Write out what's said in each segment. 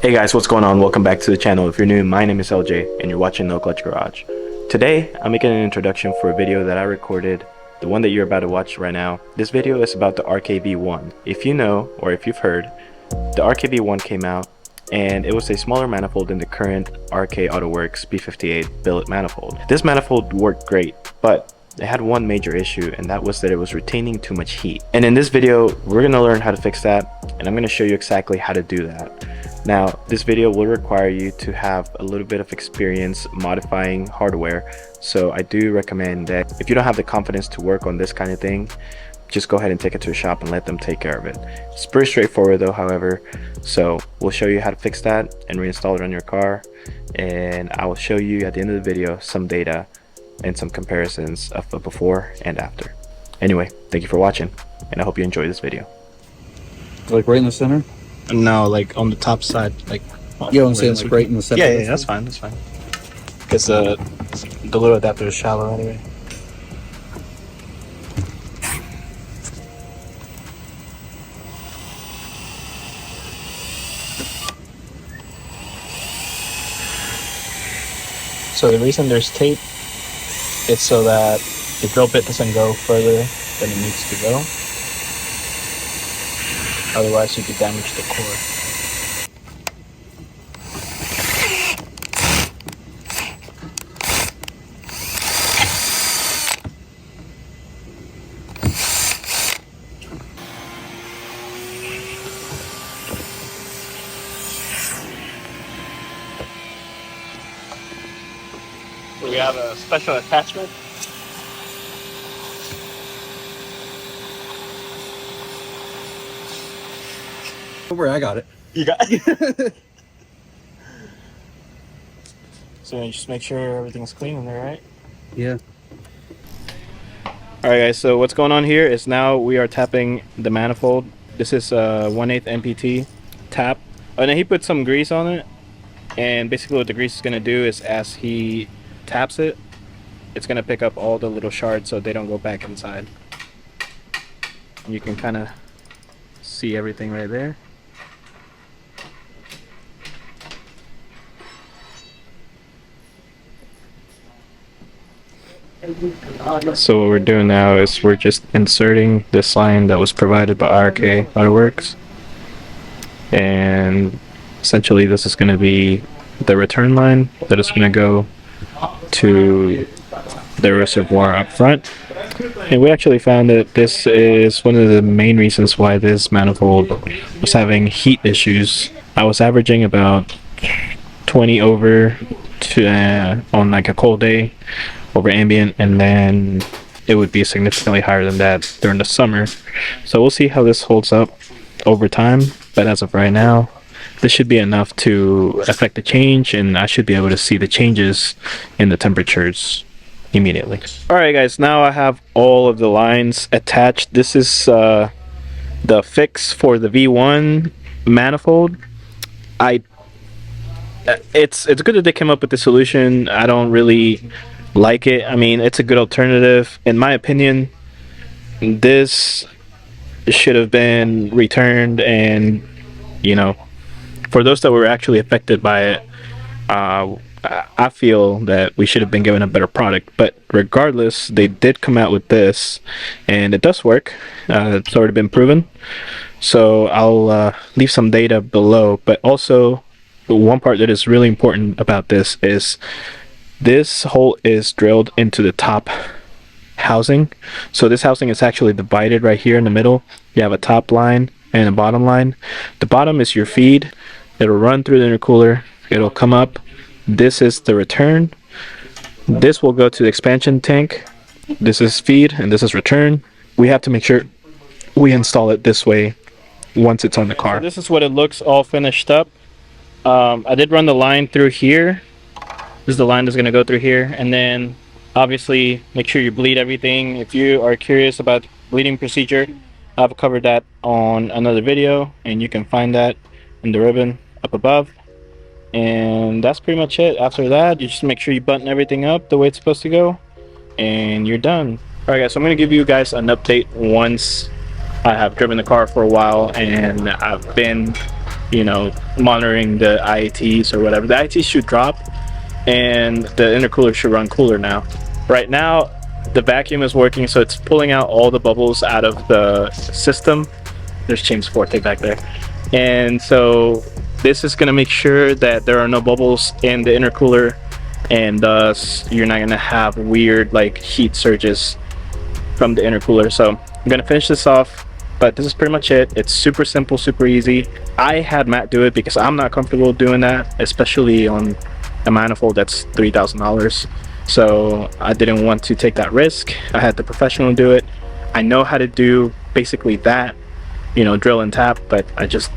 Hey guys, what's going on? Welcome back to the channel. If you're new, my name is LJ and you're watching NoClutch Garage. Today, I'm making an introduction for a video that I recorded, the one that you're about to watch right now. This video is about the RKB1. If you know, or if you've heard, the RKB1 came out and it was a smaller manifold than the current RK Autowerks B58 Billet Manifold. This manifold worked great, but it had one major issue, and that was that it was retaining too much heat. And in this video, we're going to learn how to fix that, and I'm going to show you exactly how to do that. Now, this video will require you to have a little bit of experience modifying hardware, so I do recommend that if you don't have the confidence to work on this kind of thing, just go ahead and take it to a shop and let them take care of it. It's pretty straightforward though, however, so we'll show you how to fix that and reinstall it on your car, and I will show you at the end of the video some data and some comparisons of the before and after. Anyway, thank you for watching, and I hope you enjoy this video. Like right in the center? No, like on the top side, like. You don't say it's right in the center? Yeah, that's fine, that's fine. Because the little adapter is shallow anyway. So the reason there's tape, it's so that the drill bit doesn't go further than it needs to go. Otherwise you could damage the core. We have a special attachment. Don't worry, I got it. You got it? So just make sure everything's clean in there, right? Yeah. Alright guys, so what's going on here is now we are tapping the manifold. This is a 1/8 MPT tap. And then he put some grease on it, and basically what the grease is going to do is as he taps it, it's going to pick up all the little shards so they don't go back inside. And you can kind of see everything right there. So what we're doing now is we're just inserting this line that was provided by RK Autowerks, and essentially this is going to be the return line that is going to go to the reservoir up front. And we actually found that this is one of the main reasons why this manifold was having heat issues. I was averaging about 20 over to on like a cold day over ambient, and then it would be significantly higher than that during the summer. So we'll see how this holds up over time, but as of right now, this should be enough to affect the change, and I should be able to see the changes in the temperatures immediately. Alright guys, now I have all of the lines attached. This is the fix for the V1 manifold. It's good that they came up with the solution. I don't really like it. I mean, it's a good alternative. In my opinion, this should have been returned, and you know, for those that were actually affected by it, I feel that we should have been given a better product. But regardless, they did come out with this, and it does work. It's already been proven. So I'll leave some data below. But also, one part that is really important about this is this hole is drilled into the top housing. So this housing is actually divided right here in the middle. You have a top line and a bottom line. The bottom is your feed. It'll run through the intercooler. It'll come up. This is the return. This will go to the expansion tank. This is feed and this is return. We have to make sure we install it this way once it's on the car. So this is what it looks all finished up. I did run the line through here. This is the line that's going to go through here, and then obviously make sure you bleed everything. If you are curious about bleeding procedure, I've covered that on another video, and you can find that in the ribbon up above. And that's pretty much it. After that, you just make sure you button everything up the way it's supposed to go, and you're done. Alright guys, so I'm going to give you guys an update once I have driven the car for a while and I've been you know, monitoring the IATs or whatever. The IATs should drop and the intercooler should run cooler now. Right now the vacuum is working, so it's pulling out all the bubbles out of the system. There's James Forte back there. And so this is going to make sure that there are no bubbles in the intercooler, and thus you're not going to have weird like heat surges from the intercooler. So I'm going to finish this off, but this is pretty much it. It's super simple, super easy. I had Matt do it because I'm not comfortable doing that, especially on a manifold that's $3,000. So I didn't want to take that risk. I had the professional do it. I know how to do basically that, you know, drill and tap, but I just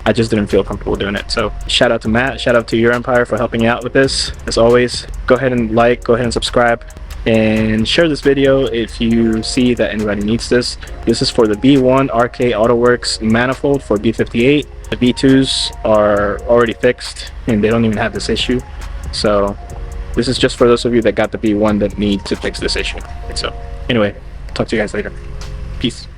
didn't feel comfortable doing it. So shout out to Matt, shout out to EuroMpire for helping out with this. As always, go ahead and like, go ahead and subscribe, and share this video if you see that anybody needs this. This is for the B1 RK Autowerks Manifold for B58. The B2s are already fixed and they don't even have this issue. So this is just for those of you that got the B1 that need to fix this issue. So anyway, talk to you guys later. Peace.